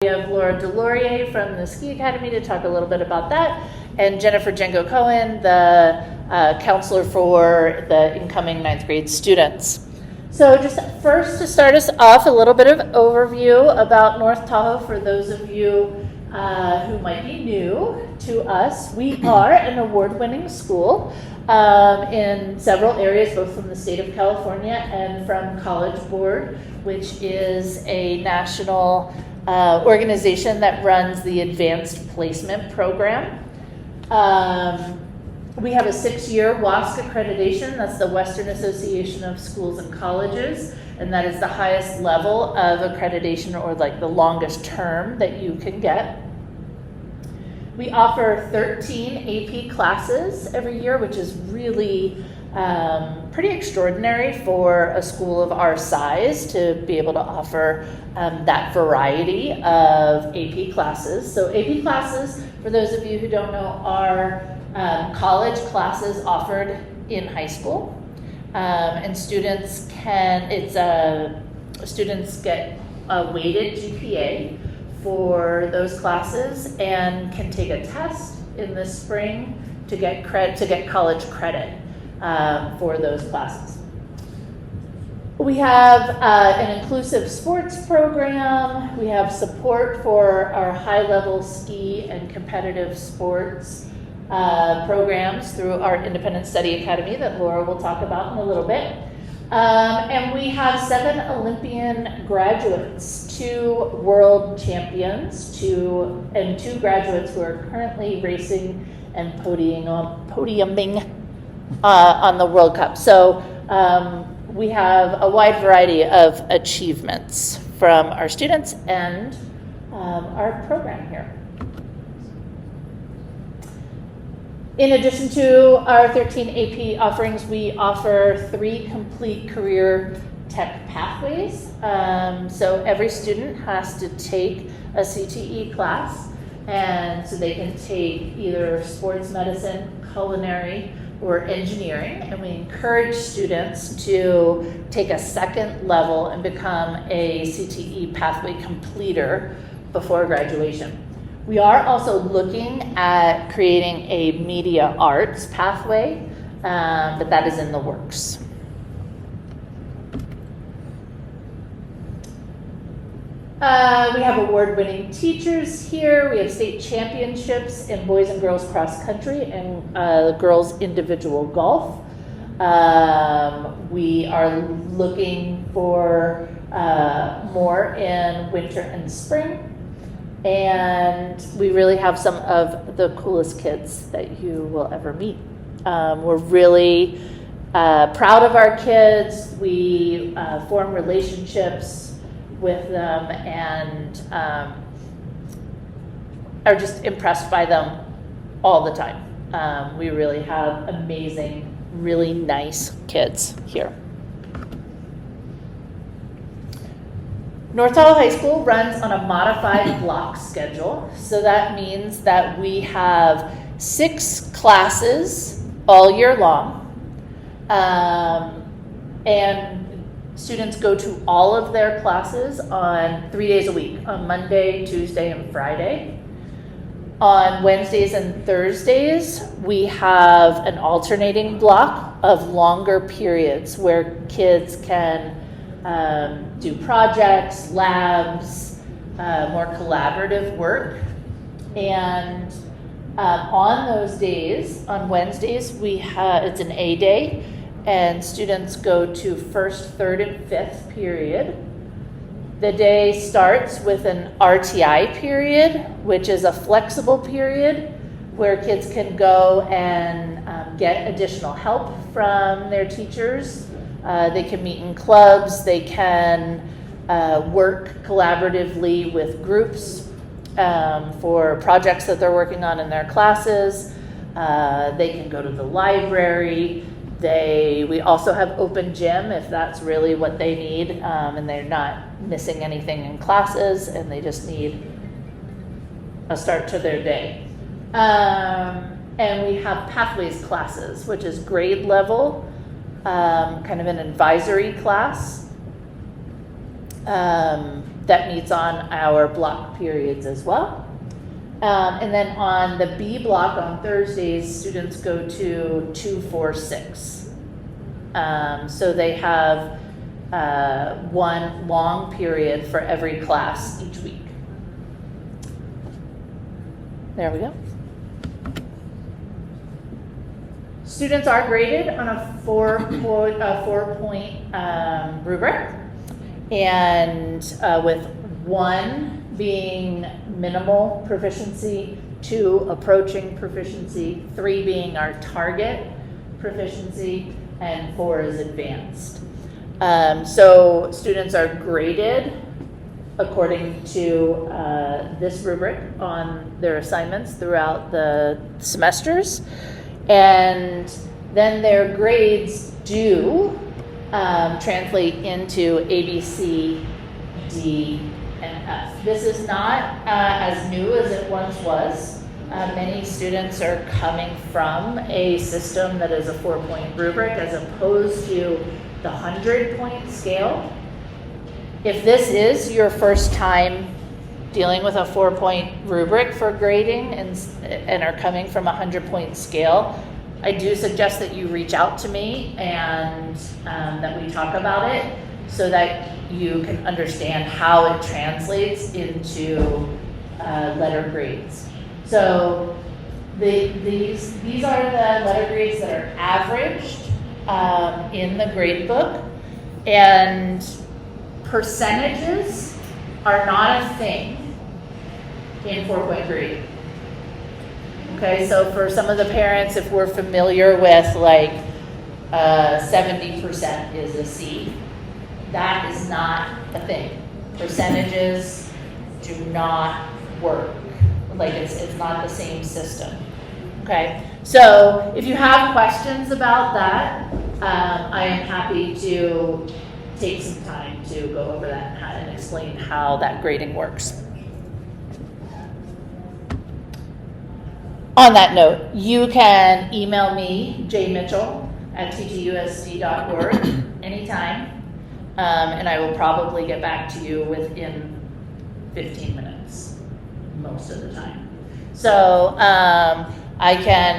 We have Laura Delorier from the Ski Academy to talk a little bit about that, and Jennifer Jengo-Cohen, the counselor for the incoming 9th grade students. So just first to start us off, a little bit of overview about North Tahoe for those of you who might be new to us. We are an award-winning school in several areas, both from the state of California and from College Board, which is a national organization that runs the Advanced Placement Program. We have a 6-year WASC accreditation, that's the Western Association of Schools and Colleges, and that is the highest level of accreditation, or like the longest term that you can get. We offer 13 AP classes every year, which is really pretty extraordinary for a school of our size to be able to offer that variety of AP classes. So AP classes, for those of you who don't know, are college classes offered in high school, and students get a weighted GPA for those classes and can take a test in the spring to get college credit for those classes. We have an inclusive sports program. We have support for our high-level ski and competitive sports programs through our Independent Study Academy that Laura will talk about in a little bit. And we have 7 Olympian graduates, 2 world champions, 2 graduates who are currently racing and podiuming on the World Cup. So we have a wide variety of achievements from our students and our program here. In addition to our 13 AP offerings, we offer 3 complete career tech pathways. So every student has to take a CTE class, and so they can take either sports medicine, culinary, or engineering, and we encourage students to take a second level and become a CTE pathway completer before graduation. We are also looking at creating a media arts pathway, but that is in the works. We have award-winning teachers here. We have state championships in boys and girls cross country and girls individual golf. We are looking for more in winter and spring. And we really have some of the coolest kids that you will ever meet. We're really proud of our kids. We form relationships with them and are just impressed by them all the time. We really have amazing, really nice kids here. North Tahoe High School runs on a modified block schedule. So that means that we have 6 classes all year long. And students go to all of their classes on 3 days a week, on Monday, Tuesday, and Friday. On Wednesdays and Thursdays, we have an alternating block of longer periods where kids can do projects, labs, more collaborative work. And on those days, on Wednesdays, it's an A day, and students go to first, third, and fifth period. The day starts with an RTI period, which is a flexible period where kids can go and get additional help from their teachers. They can meet in clubs, they can work collaboratively with groups for projects that they're working on in their classes. They can go to the library. We also have open gym if that's really what they need, and they're not missing anything in classes and they just need a start to their day. And we have pathways classes, which is grade level, kind of an advisory class. that meets on our block periods as well. And then on the B block on Thursdays, students go to 246. So they have one long period for every class each week. There we go. Students are graded on a four-point rubric, and with 1 being minimal proficiency, 2 approaching proficiency, 3 being our target proficiency, and 4 is advanced. So students are graded according to this rubric on their assignments throughout the semesters. And then their grades do translate into A, B, C, D, and F. This is not as new as it once was. Many students are coming from a system that is a 4-point rubric as opposed to the 100-point scale. If this is your first time dealing with a 4-point rubric for grading and are coming from a 100-point scale, I do suggest that you reach out to me and that we talk about it so that you can understand how it translates into letter grades. So these are the letter grades that are averaged in the grade book, and percentages are not a thing in 4-point grading. Okay, so for some of the parents, if we're familiar with like 70% is a C, that is not a thing. Percentages do not work. Like it's not the same system. Okay, so if you have questions about that, I am happy to take some time to go over that and explain how that grading works. On that note, you can email me, jmitchell@ttusd.org anytime, and I will probably get back to you within 15 minutes, most of the time. So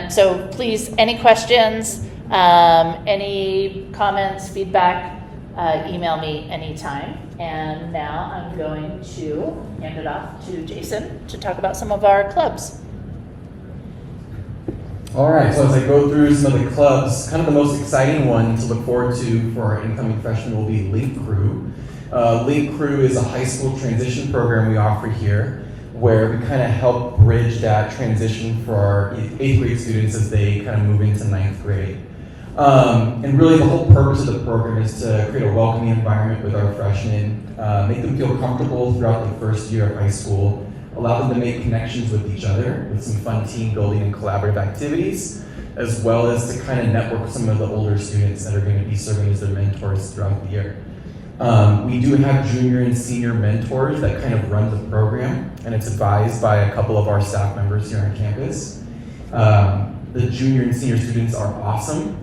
so please, any questions, any comments, feedback, email me anytime. And now I'm going to hand it off to Jason to talk about some of our clubs. All right, so as I go through some of the clubs, kind of the most exciting one to look forward to for our incoming freshmen will be Link Crew. Link Crew is a high school transition program we offer here, where we kind of help bridge that transition for our 8th grade students as they kind of move into 9th grade. And really the whole purpose of the program is to create a welcoming environment with our freshmen, make them feel comfortable throughout the first year of high school, allow them to make connections with each other with some fun team building and collaborative activities, as well as to kind of network with some of the older students that are going to be serving as their mentors throughout the year. We do have junior and senior mentors that kind of run the program, and it's advised by a couple of our staff members here on campus. The junior and senior students are awesome.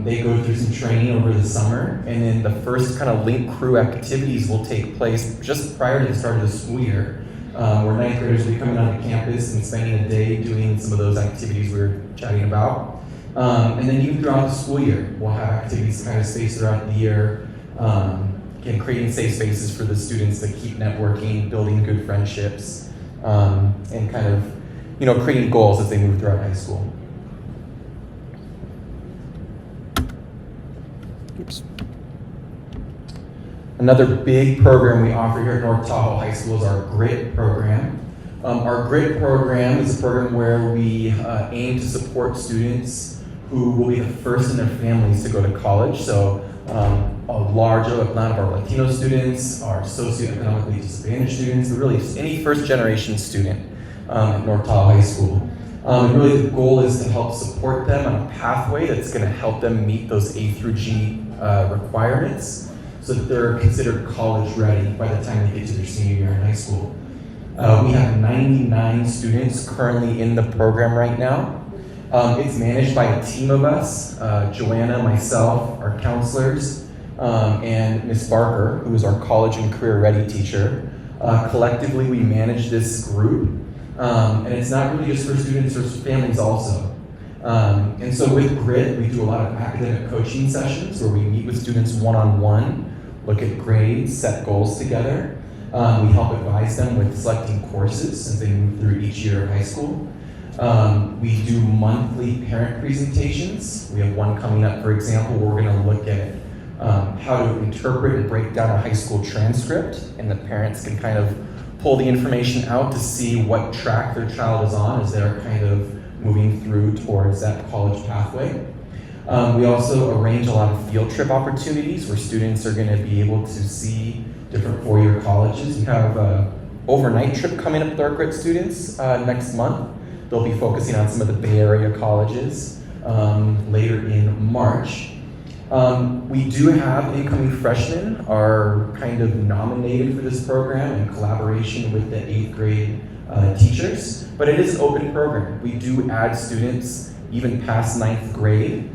They go through some training over the summer, and then the first kind of Link Crew activities will take place just prior to the start of the school year, where 9th graders will be coming onto campus and spending a day doing some of those activities we were chatting about. And then even throughout the school year, we'll have activities kind of spaced throughout the year, and creating safe spaces for the students to keep networking, building good friendships, and kind of, creating goals as they move throughout high school. Oops. Another big program we offer here at North Tahoe High School is our GRIT program. Our GRIT program is a program where we aim to support students who will be the first in their families to go to college. So a large amount of our Latino students, our socioeconomically disadvantaged students, really just any first generation student at North Tahoe High School. And really the goal is to help support them on a pathway that's going to help them meet those A through G requirements so that they're considered college ready by the time they get to their senior year in high school. We have 99 students currently in the program right now. It's managed by a team of us, Joanna, myself, our counselors, and Ms. Barker, who is our college and career ready teacher. Collectively, we manage this group, and it's not really just for students, or families also. And so with GRIT, we do a lot of academic coaching sessions where we meet with students one-on-one, look at grades, set goals together. We help advise them with selecting courses as they move through each year of high school. We do monthly parent presentations. We have one coming up, for example, where we're going to look at how to interpret and break down a high school transcript, and the parents can kind of pull the information out to see what track their child is on as they're kind of moving through towards that college pathway. We also arrange a lot of field trip opportunities where students are going to be able to see different four-year colleges. We have an overnight trip coming up with our GRIT students next month. They'll be focusing on some of the Bay Area colleges later in March. We do have incoming freshmen are kind of nominated for this program in collaboration with the 8th grade teachers, but it is an open program. We do add students even past 9th grade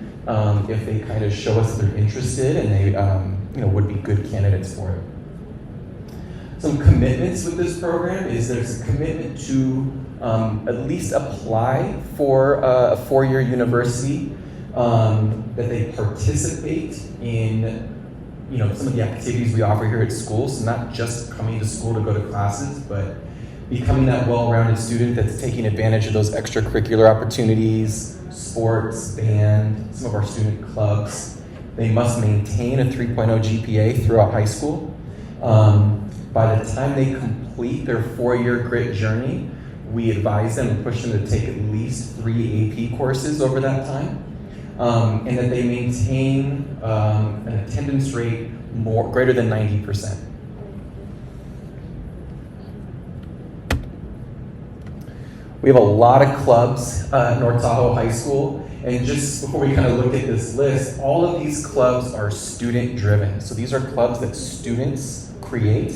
if they kind of show us that they're interested and they would be good candidates for it. Some commitments with this program is there's a commitment to at least apply for a four-year university, that they participate in some of the activities we offer here at school. So not just coming to school to go to classes, but becoming that well-rounded student that's taking advantage of those extracurricular opportunities, sports, band, some of our student clubs. They must maintain a 3.0 GPA throughout high school. By the time they complete their four-year GRIT journey, we advise them and push them to take at least 3 AP courses over that time, and that they maintain an attendance rate greater than 90%. We have a lot of clubs at North Tahoe High School, and just before we kind of look at this list, all of these clubs are student-driven. So these are clubs that students create.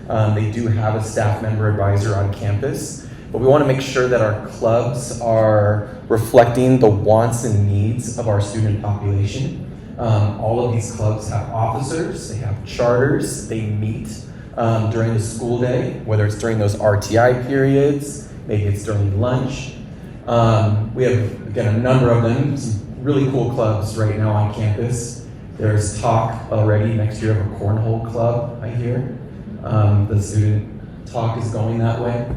They do have a staff member advisor on campus, but we want to make sure that our clubs are reflecting the wants and needs of our student population. All of these clubs have officers, they have charters, they meet during the school day, whether it's during those RTI periods, maybe it's during lunch. We have, again, a number of them, some really cool clubs right now on campus. There's talk already, next year of a cornhole club, I hear. The student talk is going that way.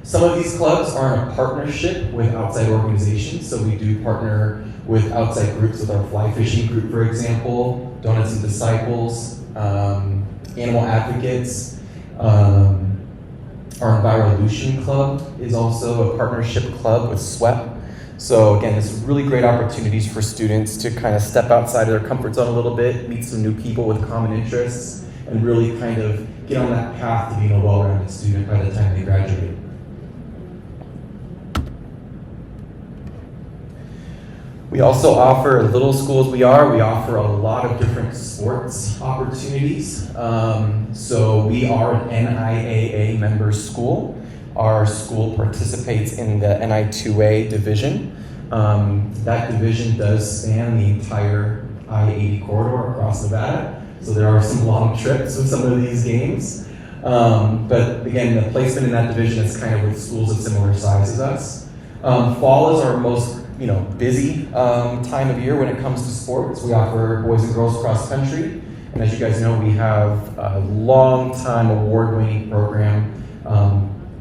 Some of these clubs are in a partnership with outside organizations, so we do partner with outside groups, with our fly fishing group, for example, Donuts and Disciples, Animal Advocates. Our Envirolution Club is also a partnership club with SWEP. So again, it's really great opportunities for students to kind of step outside of their comfort zone a little bit, meet some new people with common interests, and really kind of get on that path to being a well-rounded student by the time they graduate. We also offer, little school as we offer a lot of different sports opportunities. So we are an NIAA member school. Our school participates in the NI2A division. That division does span the entire I-80 corridor across Nevada. So there are some long trips with some of these games. But again, the placement in that division is kind of with schools of similar size as us. Fall is our most busy time of year when it comes to sports. We offer boys and girls cross country. And as you guys know, we have a long time award-winning program,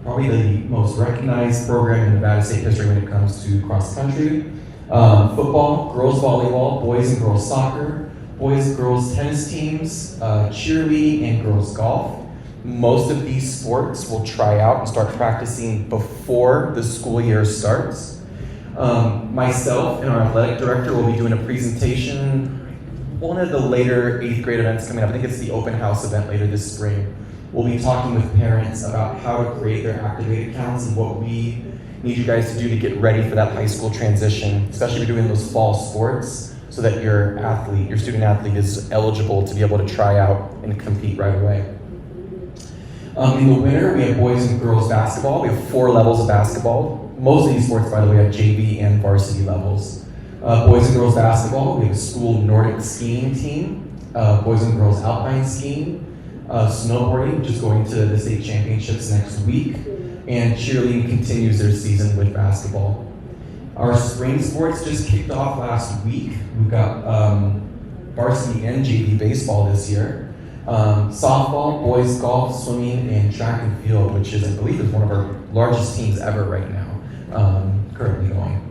probably the most recognized program in Nevada state history when it comes to cross country. Football, girls volleyball, boys and girls soccer, boys and girls tennis teams, cheerleading, and girls golf. Most of these sports will try out and start practicing before the school year starts. Myself and our athletic director will be doing a presentation, one of the later 8th grade events coming up. I think it's the open house event later this spring. We'll be talking with parents about how to create their Activate accounts and what we need you guys to do to get ready for that high school transition, especially if you're doing those fall sports, so that your student athlete is eligible to be able to try out and compete right away. In the winter, we have boys and girls basketball. We have 4 levels of basketball. Most of these sports, by the way, have JV and varsity levels. Boys and girls basketball, we have a school Nordic skiing team, boys and girls alpine skiing, snowboarding, just going to the state championships next week, and cheerleading continues their season with basketball. Our spring sports just kicked off last week. We've got varsity and JV baseball this year. Softball, boys golf, swimming, and track and field, which is, I believe, is one of our largest teams ever right now, currently going.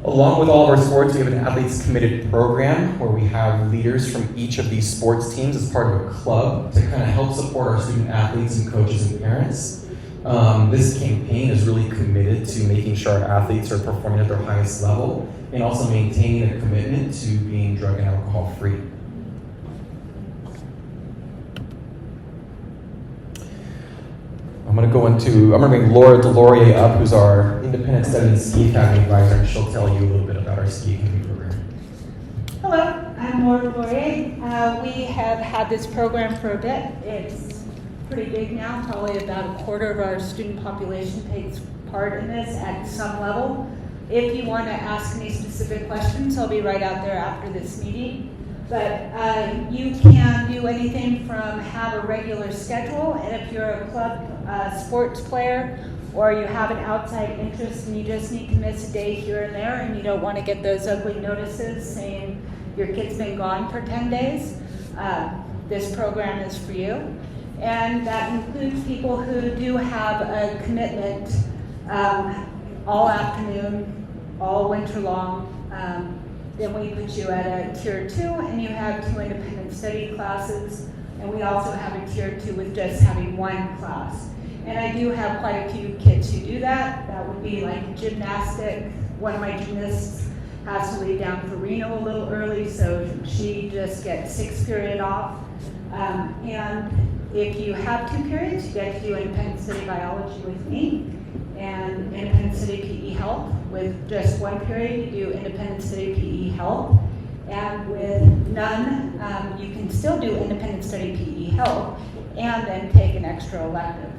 Along with all of our sports, we have an athletes committed program where we have leaders from each of these sports teams as part of a club to kind of help support our student athletes and coaches and parents. This campaign is really committed to making sure our athletes are performing at their highest level and also maintaining a commitment to being drug and alcohol free. I'm going to bring Laura Delorier up, who's our Independent Study and Ski Academy advisor, and she'll tell you a little bit about our ski academy program. Hello, I'm Laura Delorier. We have had this program for a bit. It's pretty big now. Probably about a quarter of our student population takes part in this at some level. If you want to ask any specific questions, I'll be right out there after this meeting. But you can do anything from have a regular schedule, and if you're a club sports player or you have an outside interest and you just need to miss a day here and there and you don't want to get those ugly notices saying your kid's been gone for 10 days, this program is for you. And that includes people who do have a commitment all afternoon, all winter long. Then we put you at a tier 2 and you have 2 independent study classes. And we also have a tier 2 with just having 1 class. And I do have quite a few kids who do that. That would be like gymnastic. One of my gymnasts has to leave down for Reno a little early, so she just gets 6th period off. And if you have 2 periods, you get to do independent study biology with me and independent study PE health. With just 1 period, you do independent study PE health. And with none, you can still do independent study PE health and then take an extra elective.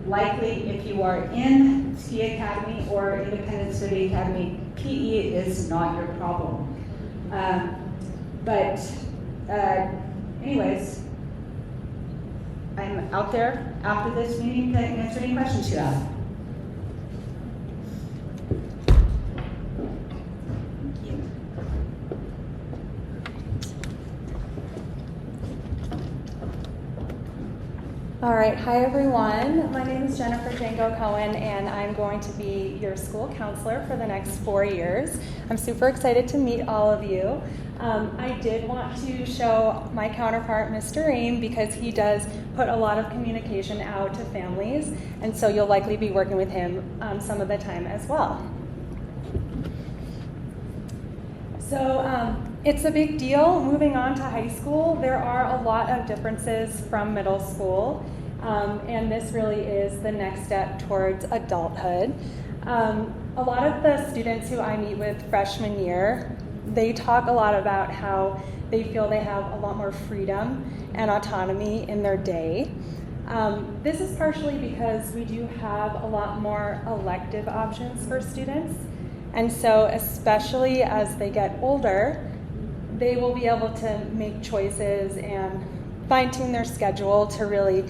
Likely, if you are in Ski Academy or Independent Study Academy, PE is not your problem. Anyways, I'm out there after this meeting to answer any questions you have. All right, hi everyone. My name is Jennifer Jango Cohen and I'm going to be your school counselor for the next 4 years. I'm super excited to meet all of you. I did want to show my counterpart, Mr. Ream, because he does put a lot of communication out to families, and so you'll likely be working with him some of the time as well. So it's a big deal moving on to high school. There are a lot of differences from middle school, and this really is the next step towards adulthood. A lot of the students who I meet with freshman year, they talk a lot about how they feel they have a lot more freedom and autonomy in their day. This is partially because we do have a lot more elective options for students. And so especially as they get older, they will be able to make choices and fine-tune their schedule to really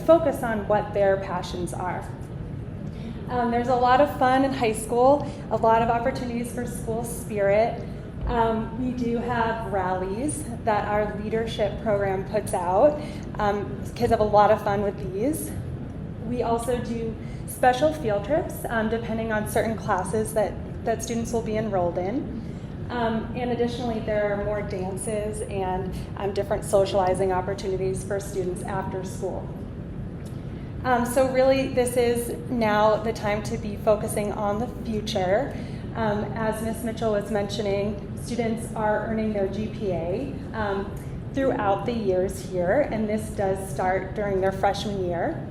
focus on what their passions are. There's a lot of fun in high school, a lot of opportunities for school spirit. We do have rallies that our leadership program puts out. Kids have a lot of fun with these. We also do special field trips depending on certain classes that students will be enrolled in. And additionally, there are more dances and different socializing opportunities for students after school. So really, this is now the time to be focusing on the future. As Ms. Mitchell was mentioning, students are earning their GPA throughout the years here, and this does start during their freshman year.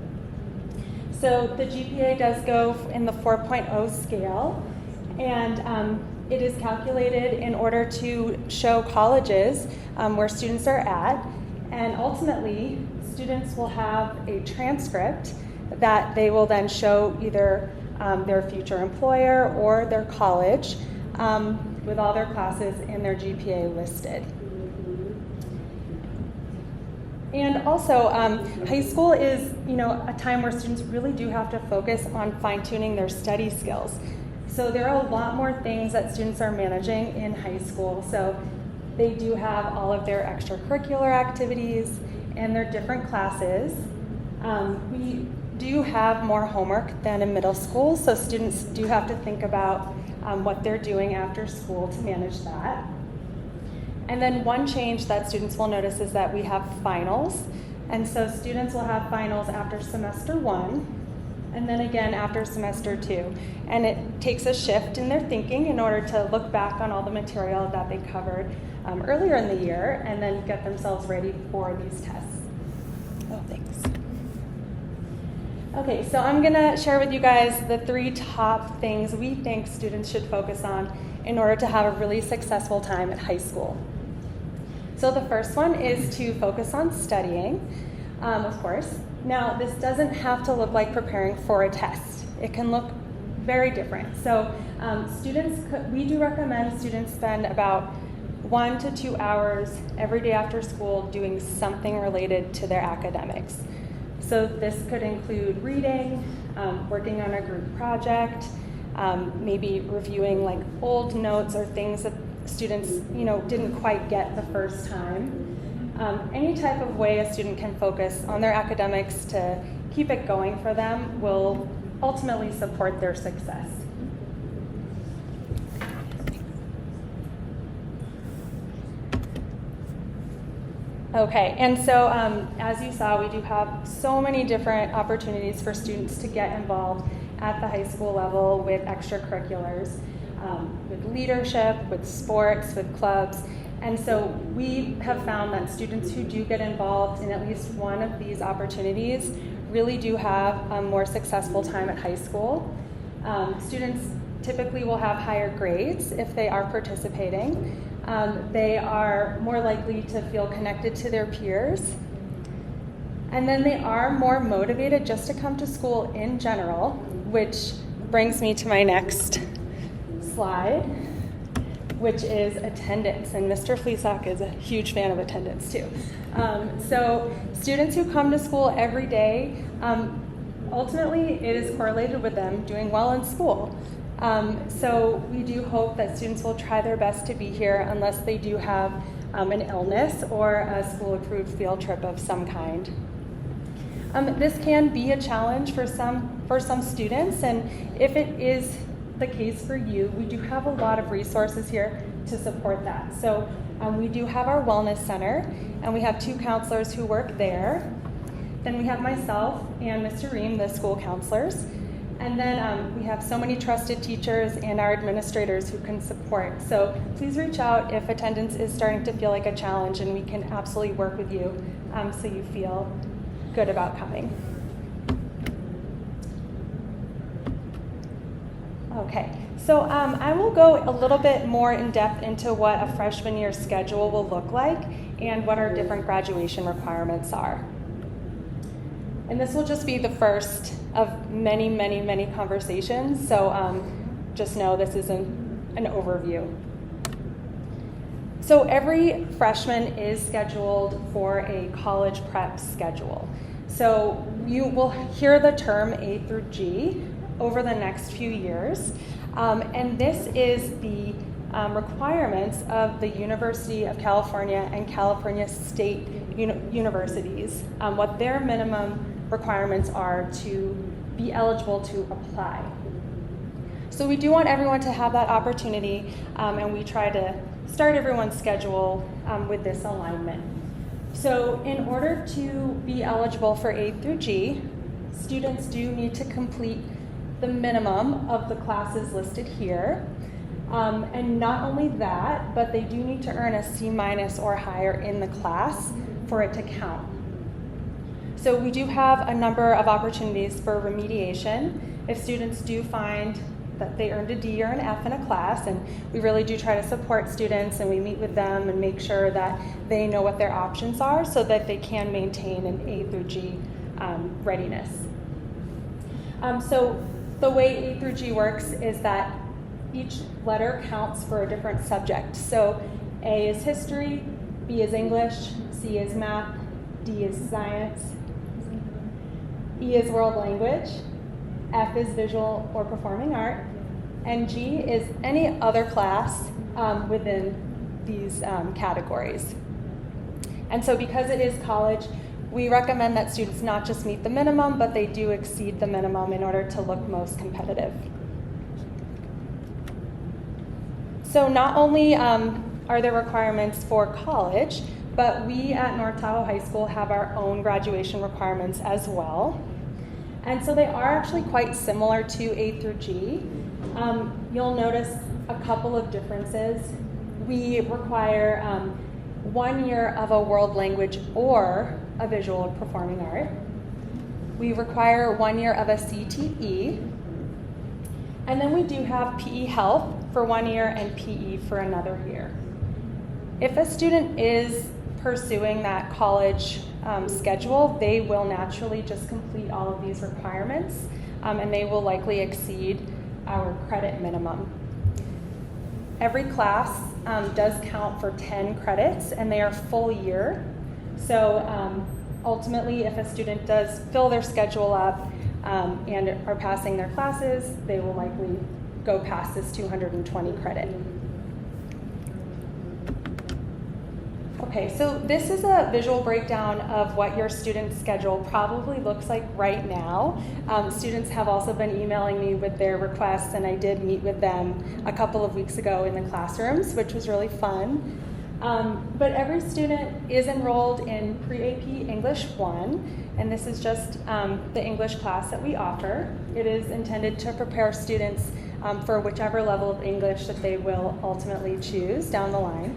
So the GPA does go in the 4.0 scale, and it is calculated in order to show colleges where students are at, and ultimately students will have a transcript that they will then show either their future employer or their college, with all their classes and their GPA listed. And also, high school is, a time where students really do have to focus on fine-tuning their study skills. So there are a lot more things that students are managing in high school. So they do have all of their extracurricular activities and their different classes. We do have more homework than in middle school, so students do have to think about what they're doing after school to manage that. And then one change that students will notice is that we have finals. And so students will have finals after semester 1, and then again after semester 2. And it takes a shift in their thinking in order to look back on all the material that they covered earlier in the year and then get themselves ready for these tests. Oh, thanks. Okay, so I'm gonna share with you guys the 3 top things we think students should focus on in order to have a really successful time at high school. So the first one is to focus on studying, of course. Now, this doesn't have to look like preparing for a test. It can look very different. So we do recommend students spend about 1 to 2 hours every day after school doing something related to their academics. So this could include reading, working on a group project, maybe reviewing like old notes or things that students didn't quite get the first time. Any type of way a student can focus on their academics to keep it going for them will ultimately support their success. Okay, and so as you saw, we do have so many different opportunities for students to get involved at the high school level with extracurriculars, with leadership, with sports, with clubs. And so we have found that students who do get involved in at least one of these opportunities really do have a more successful time at high school. Students typically will have higher grades if they are participating. They are more likely to feel connected to their peers. And then they are more motivated just to come to school in general, which brings me to my next slide, which is attendance. And Mr. Fleesock is a huge fan of attendance too. So students who come to school every day, ultimately it is correlated with them doing well in school. So we do hope that students will try their best to be here unless they do have an illness or a school-approved field trip of some kind. This can be a challenge for some students, and if it is the case for you, we do have a lot of resources here to support that. So we do have our wellness center, and we have 2 counselors who work there. Then we have myself and Mr. Ream, the school counselors. And then we have so many trusted teachers and our administrators who can support. So please reach out if attendance is starting to feel like a challenge, and we can absolutely work with you so you feel good about coming. Okay, so I will go a little bit more in depth into what a freshman year schedule will look like and what our different graduation requirements are. And this will just be the first of many, many, many conversations, so just know this is an overview. So every freshman is scheduled for a college prep schedule. So you will hear the term A through G over the next few years, and this is the requirements of the University of California and California State Universities, what their minimum requirements are to be eligible to apply. So we do want everyone to have that opportunity, and we try to start everyone's schedule with this alignment. So in order to be eligible for A through G, students do need to complete the minimum of the classes listed here. And not only that, but they do need to earn a C- or higher in the class for it to count. So we do have a number of opportunities for remediation if students do find that they earned a D or an F in a class, and we really do try to support students, and we meet with them and make sure that they know what their options are so that they can maintain an A through G readiness. So the way A through G works is that each letter counts for a different subject. So A is history, B is English, C is math, D is science, E is world language, F is visual or performing art, and G is any other class within these categories. And so because it is college, we recommend that students not just meet the minimum, but they do exceed the minimum in order to look most competitive. So not only are there requirements for college, but we at North Tahoe High School have our own graduation requirements as well. And so they are actually quite similar to A through G. You'll notice a couple of differences. We require 1 year of a world language or a visual or performing art. We require 1 year of a CTE. And then we do have PE Health for 1 year and PE for another year. If a student is pursuing that college schedule, they will naturally just complete all of these requirements, and they will likely exceed our credit minimum. Every class does count for 10 credits, and they are full year. So ultimately, if a student does fill their schedule up and are passing their classes, they will likely go past this 220 credit. Okay, so this is a visual breakdown of what your student's schedule probably looks like right now. Students have also been emailing me with their requests, and I did meet with them a couple of weeks ago in the classrooms, which was really fun. But every student is enrolled in Pre-AP English 1, and this is just the English class that we offer. It is intended to prepare students for whichever level of English that they will ultimately choose down the line.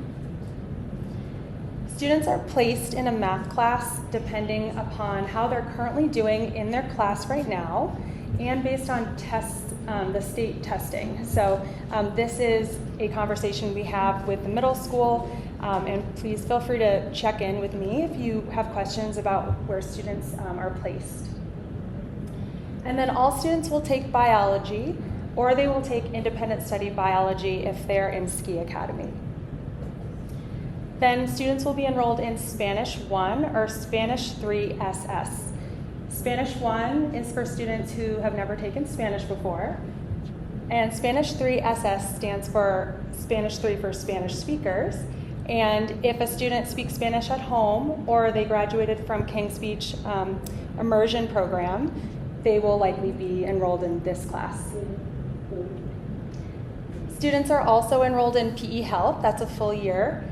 Students are placed in a math class depending upon how they're currently doing in their class right now and based on tests, the state testing. So this is a conversation we have with the middle school, and please feel free to check in with me if you have questions about where students are placed. And then all students will take biology, or they will take independent study biology if they're in Ski Academy. Then students will be enrolled in Spanish 1 or Spanish 3 SS. Spanish 1 is for students who have never taken Spanish before, and Spanish 3 SS stands for Spanish 3 for Spanish speakers. And if a student speaks Spanish at home or they graduated from King's Speech immersion program, they will likely be enrolled in this class. Students are also enrolled in PE Health, that's a full year,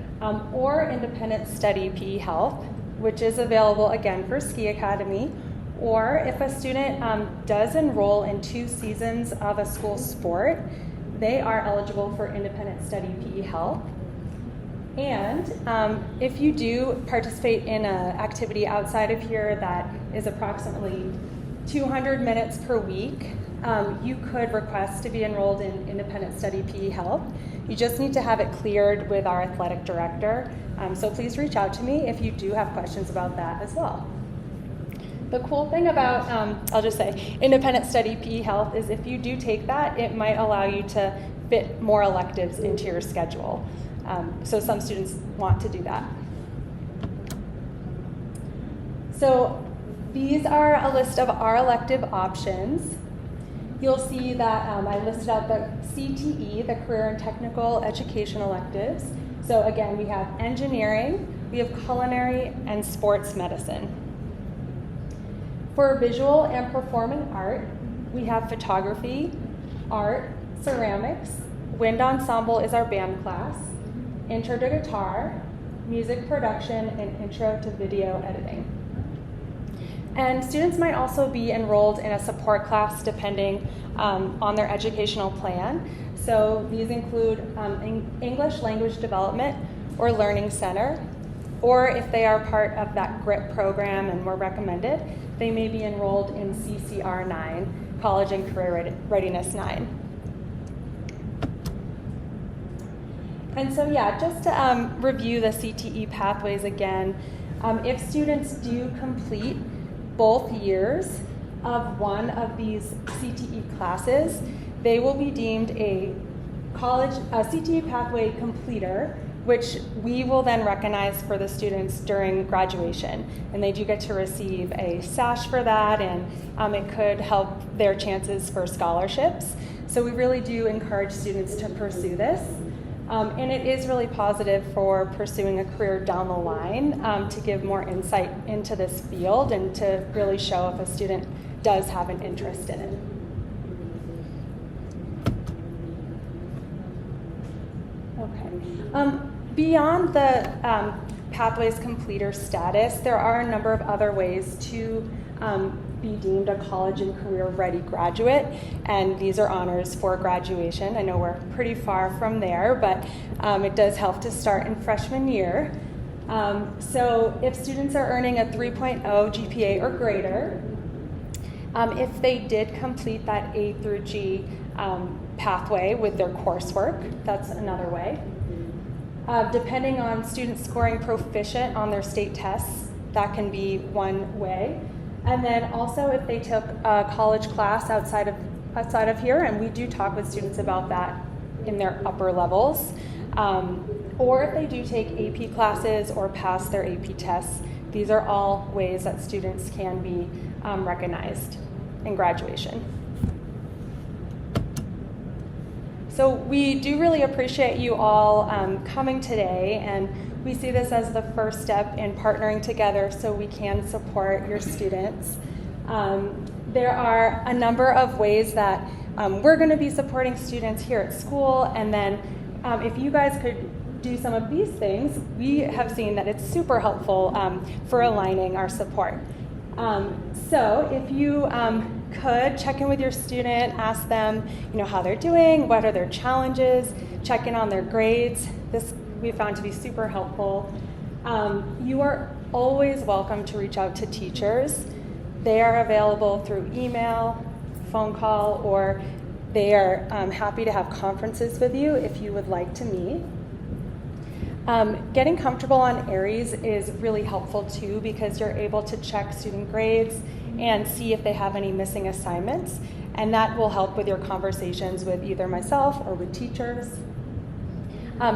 or independent study PE Health, which is available again for Ski Academy, or if a student does enroll in 2 seasons of a school sport, they are eligible for independent study PE Health. And if you do participate in an activity outside of here that is approximately 200 minutes per week, you could request to be enrolled in independent study PE Health. You just need to have it cleared with our athletic director. So please reach out to me if you do have questions about that as well. The cool thing about, I'll just say, independent study PE Health is if you do take that, it might allow you to fit more electives into your schedule. So some students want to do that. So these are a list of our elective options. You'll see that I listed out the CTE, the Career and Technical Education electives. So again, we have engineering, we have culinary, and sports medicine. For visual and performing art, we have photography, art, ceramics, wind ensemble is our band class, intro to guitar, music production, and intro to video editing. And students might also be enrolled in a support class depending on their educational plan. So these include English language development or learning center, or if they are part of that GRIP program and were recommended, they may be enrolled in CCR 9, College and Career Readiness 9. And so yeah, just to review the CTE pathways again, if students do complete both years, of one of these CTE classes, they will be deemed a CTE pathway completer, which we will then recognize for the students during graduation. And they do get to receive a sash for that, and it could help their chances for scholarships. So we really do encourage students to pursue this. And it is really positive for pursuing a career down the line, to give more insight into this field and to really show if a student does have an interest in it. Okay. Beyond the Pathways Completer status, there are a number of other ways to be deemed a college and career ready graduate, and these are honors for graduation. I know we're pretty far from there, but it does help to start in freshman year. So if students are earning a 3.0 GPA or greater, if they did complete that A through G pathway with their coursework, that's another way. Depending on students scoring proficient on their state tests, that can be one way. And then also if they took a college class outside of here, and we do talk with students about that in their upper levels, or if they do take AP classes or pass their AP tests, these are all ways that students can be recognized in graduation. So we do really appreciate you all coming today, and we see this as the first step in partnering together so we can support your students. There are a number of ways that we're going to be supporting students here at school, and then if you guys could do some of these things, we have seen that it's super helpful for aligning our support. So if you could check in with your student, ask them, how they're doing, what are their challenges, check in on their grades. This we found to be super helpful. You are always welcome to reach out to teachers. They are available through email, phone call, or they are happy to have conferences with you if you would like to meet. Getting comfortable on ARIES is really helpful too, because you're able to check student grades and see if they have any missing assignments, and that will help with your conversations with either myself or with teachers.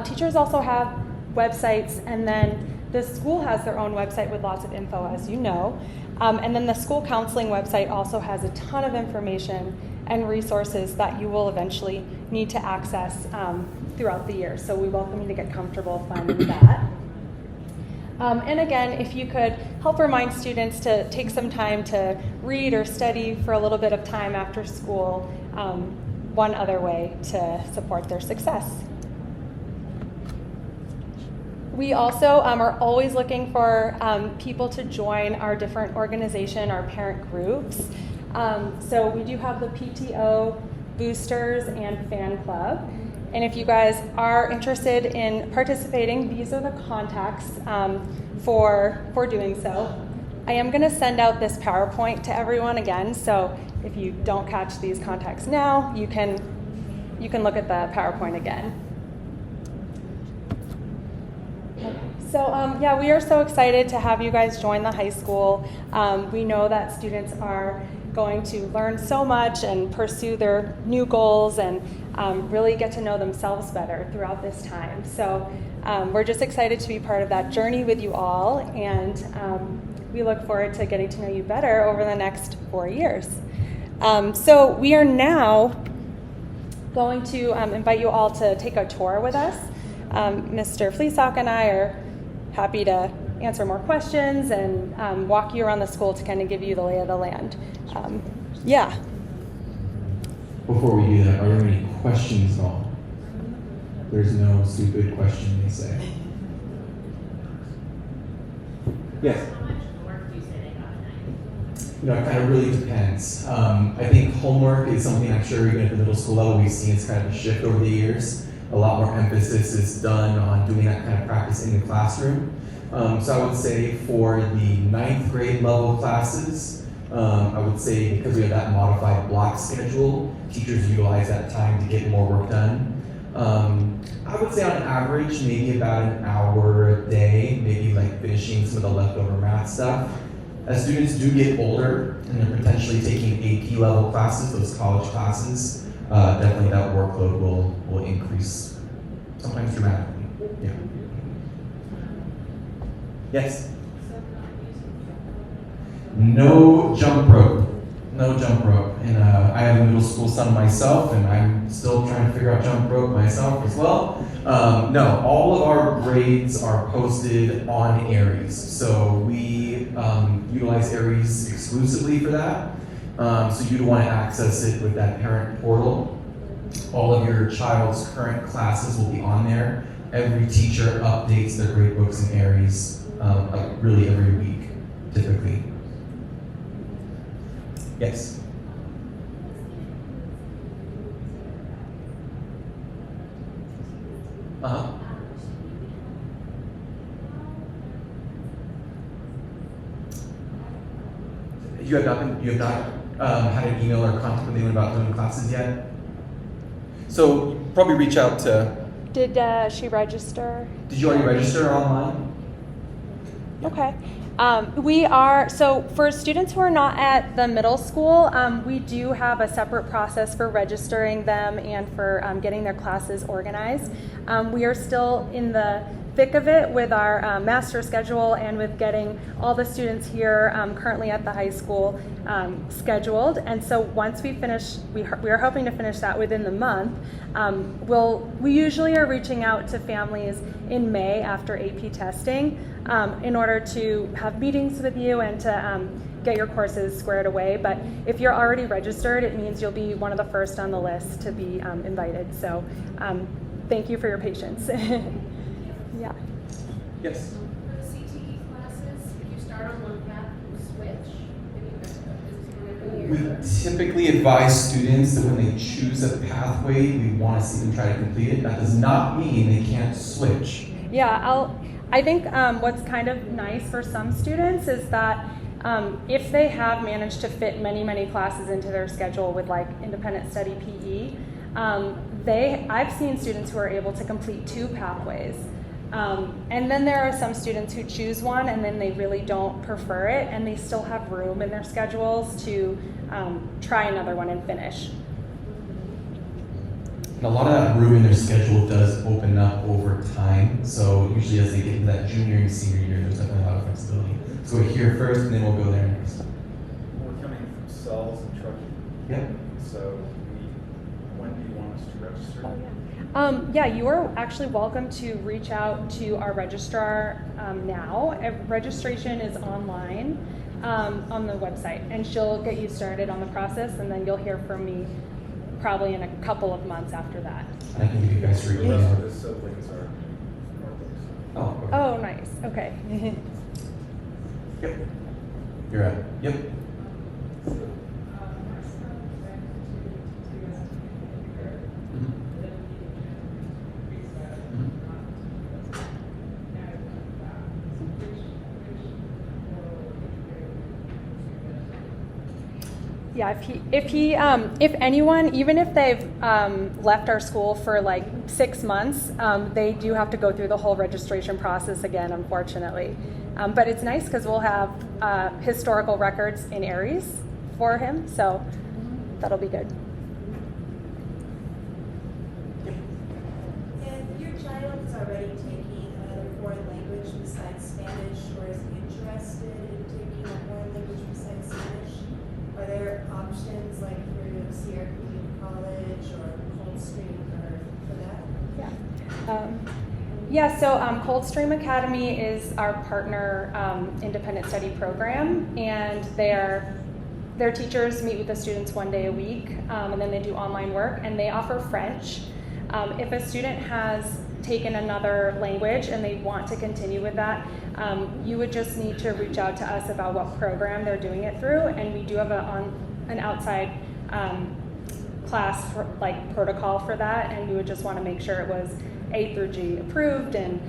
Teachers also have websites, and then the school has their own website with lots of info, as you know. And then the school counseling website also has a ton of information and resources that you will eventually need to access throughout the year. So we welcome you to get comfortable finding that. And again, if you could help remind students to take some time to read or study for a little bit of time after school, one other way to support their success. We also are always looking for people to join our different organization, our parent groups. So we do have the PTO, boosters, and fan club. And if you guys are interested in participating, these are the contacts for doing so. I am going to send out this PowerPoint to everyone again, so if you don't catch these contacts now, you can look at the PowerPoint again. So yeah, we are so excited to have you guys join the high school. We know that students are going to learn so much and pursue their new goals and really get to know themselves better throughout this time. So we're just excited to be part of that journey with you all, and we look forward to getting to know you better over the next 4 years. So we are now going to invite you all to take a tour with us. Mr. Fleesock and I are happy to answer more questions and walk you around the school to kind of give you the lay of the land. Yeah. Before we do that, are there any questions at all? There's no stupid question, they say. Yes? How much work do you say they got at night? It kind of really depends. I think homework is something I'm sure even at the middle school level we've seen it's kind of a shift over the years. A lot more emphasis is done on doing that kind of practice in the classroom. So I would say for the 9th grade level classes, I would say because we have that modified block schedule, teachers utilize that time to get more work done. I would say on average, maybe about an hour a day, maybe like finishing some of the leftover math stuff. As students do get older and they're potentially taking AP level classes, those college classes, definitely that workload will increase, sometimes dramatically. Yeah. Yes? No jump rope. No jump rope. And I have a middle school son myself, and I'm still trying to figure out jump rope myself as well. No, all of our grades are posted on Aries. So we utilize Aries exclusively for that. So you'd want to access it with that parent portal. All of your child's current classes will be on there. Every teacher updates their gradebooks in Aries, like really every week, typically. Yes? Uh-huh. You have not had an email or contact with anyone about doing classes yet? So probably reach out to. Did she register? Did you already register online? Okay. We are, so for students who are not at the middle school, we do have a separate process for registering them and for getting their classes organized. We are still in the thick of it with our master schedule and with getting all the students here currently at the high school scheduled. And so once we finish, we are hoping to finish that within the month. We usually are reaching out to families in May after AP testing in order to have meetings with you and to get your courses squared away. But if you're already registered, it means you'll be one of the first on the list to be invited. So thank you for your patience. Yeah. Yes. For the CTE classes, if you start on one path, you switch. We typically advise students that when they choose a pathway, we want to see them try to complete it. That does not mean they can't switch. Yeah, I think what's kind of nice for some students is that if they have managed to fit many classes into their schedule with like independent study PE, I've seen students who are able to complete 2 pathways. And then there are some students who choose one and then they really don't prefer it and they still have room in their schedules to try another one and finish. And a lot of that room in their schedule does open up over time. So usually as they get into that junior and senior year, there's definitely a lot of flexibility. So we're here first and then we'll go there next. We're coming from Cells and Truckee. Yep. So when do you want us to register? Oh, yeah. You are actually welcome to reach out to our registrar now. Registration is online on the website, and she'll get you started on the process, and then you'll hear from me probably in a couple of months after that. And I can give you guys The 3 rest of the siblings are Oh, okay. Oh, nice. Okay. Yep. You're at. Yep. Yeah, if anyone, even if they've left our school for like 6 months, they do have to go through the whole registration process again, unfortunately. But it's nice because we'll have historical records in Aries for him, so that'll be good. If your child is already taking another foreign language besides Spanish, or is interested in taking a foreign language besides Spanish, are there options like through Sierra Community College or Coldstream for that? Yeah. So Coldstream Academy is our partner independent study program, and their teachers meet with the students 1 day a week, and then they do online work, and they offer French. If a student has taken another language and they want to continue with that, you would just need to reach out to us about what program they're doing it through, and we do have an outside class protocol for that, and we would just want to make sure it was A through G approved and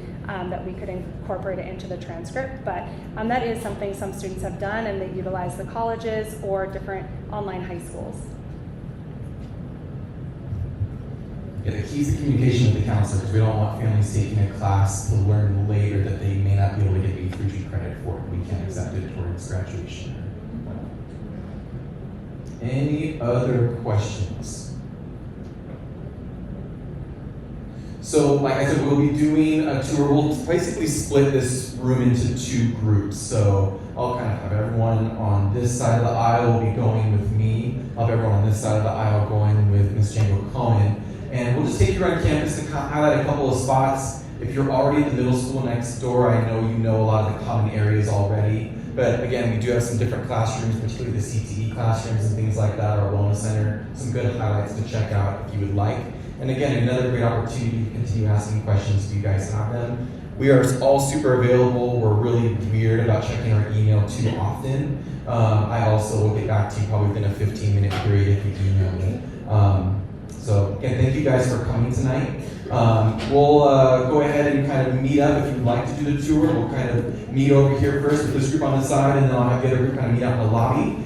that we could incorporate it into the transcript. But that is something some students have done, and they utilize the colleges or different online high schools. Yeah, the key is the communication with the counselor, because we don't want families taking a class to learn later that they may not be able to get B3G credit for. We can't accept it towards graduation. Any other questions? So, like I said, we'll be doing a tour. We'll basically split this room into 2 groups. So I'll kind of have everyone on this side of the aisle will be going with me. I'll have everyone on this side of the aisle going with Ms. Django Cohen. And we'll just take you around campus to highlight a couple of spots. If you're already at the middle school next door, I know you know a lot of the common areas already. But again, we do have some different classrooms, particularly the CTE classrooms and things like that, our wellness center. Some good highlights to check out if you would like. And again, another great opportunity to continue asking questions if you guys have them. We are all super available. We're really weird about checking our email too often. I also will get back to you probably within a 15-minute period if you email me. So again, thank you guys for coming tonight. We'll go ahead and kind of meet up if you'd like to do the tour. We'll kind of meet over here first with this group on the side, and then I'll have the other group kind of meet out in the lobby.